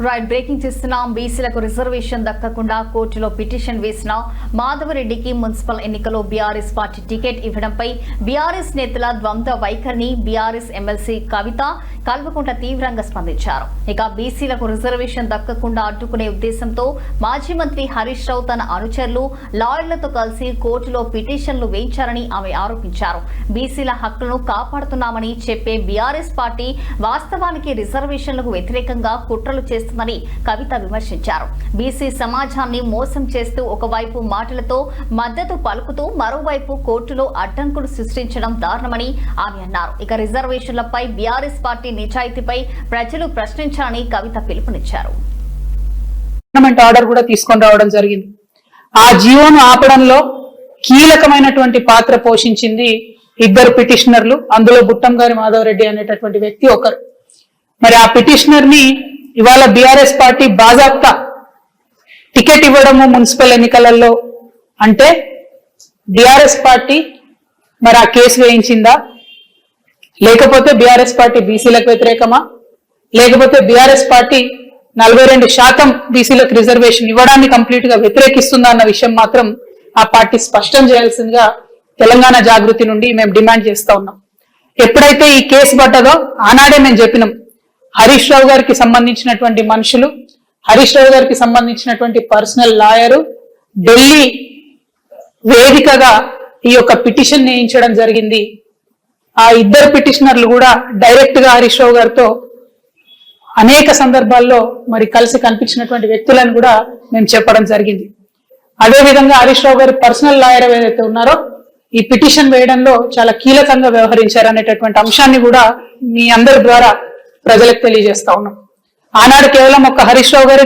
Right breaking చేస్తున్నాం. బీసీలకు reservation దక్కకుండా కోర్టులో పిటిషన్ వేసిన మాధవరెడ్డికి మున్సిపల్ ఎన్నికల్లో బీఆర్ఎస్ పార్టీ టికెట్ ఇవ్వడంపై బీఆర్ఎస్ నేతల ద్వంద్వ వైఖరిని బీఆర్ఎస్ ఎమ్మెల్సీ కవిత కల్వకుంట్ల తీవ్రంగా స్పందించారు. ఇక బీసీలకు రిజర్వేషన్ దక్కకుండా అడ్డుకునే ఉద్దేశంతో మాజీ మంత్రి హరీష్ రావు తన అనుచరులు లాయర్లతో కలిసి కోర్టులో పిటిషన్లు వేయించారని ఆమె ఆరోపించారు. బీసీల హక్కులను కాపాడుతున్నామని చెప్పే బీఆర్ఎస్ పార్టీ వాస్తవానికి రిజర్వేషన్లకు వ్యతిరేకంగా కుట్రలు చేస్తుందని కవిత విమర్శించారు. బీసీ సమాజాన్ని మోసం చేస్తూ ఒకవైపు మాటలతో మద్దతు పలుకుతూ మరోవైపు కోర్టులో అడ్డంకులు సృష్టించడం దారుణమని ఆమె అన్నారు. ఇక రిజర్వేషన్లపై బీఆర్ఎస్ పార్టీ నిజాయితీపై ప్రజలు ప్రశ్నించాలని కవిత పిలుపునిచ్చారు. ఆర్డర్ కూడా తీసుకొని రావడం జరిగింది. ఆ జీవోను ఆపడంలో కీలకమైనటువంటి పాత్ర పోషించింది ఇద్దరు పిటిషనర్లు. అందులో బుట్టంగారి మాధవరెడ్డి అనేటటువంటి వ్యక్తి ఒకరు. మరి ఆ పిటిషనర్ ని ఇవాళ బీఆర్ఎస్ పార్టీ బాజాప్తా టికెట్ ఇవ్వడము మున్సిపల్ ఎన్నికలలో అంటే బీఆర్ఎస్ పార్టీ మరి ఆ కేసు వేయించిందా, లేకపోతే బీఆర్ఎస్ పార్టీ బీసీలకు వ్యతిరేకమా, లేకపోతే బీఆర్ఎస్ పార్టీ 42% బీసీలకు రిజర్వేషన్ ఇవ్వడాన్ని కంప్లీట్ గా వ్యతిరేకిస్తుందా అన్న విషయం మాత్రం ఆ పార్టీ స్పష్టం చేయాల్సిందిగా తెలంగాణ జాగృతి నుండి మేము డిమాండ్ చేస్తా ఉన్నాం. ఎప్పుడైతే ఈ కేసు పడ్డదో ఆనాడే మేము చెప్పినాం, హరీష్ రావు గారికి సంబంధించినటువంటి మనుషులు, హరీష్ రావు గారికి సంబంధించినటువంటి పర్సనల్ లాయరు ఢిల్లీ వేదికగా ఈ యొక్క పిటిషన్ వేయించడం జరిగింది. ఆ ఇద్దరు పిటిషనర్లు కూడా డైరెక్ట్ గా హరీష్ రావు గారితో అనేక సందర్భాల్లో మరి కలిసి కనిపించినటువంటి వ్యక్తులను కూడా మేము చెప్పడం జరిగింది. అదేవిధంగా హరీష్ రావు గారి పర్సనల్ లాయర్ ఏదైతే ఉన్నారో ఈ పిటిషన్ వేయడంలో చాలా కీలకంగా వ్యవహరించారనేటటువంటి అంశాన్ని కూడా మీ అందరి ద్వారా ప్రజలకు తెలియజేస్తా ఉన్నాం. ఆనాడు కేవలం ఒక హరీష్ రావు గారి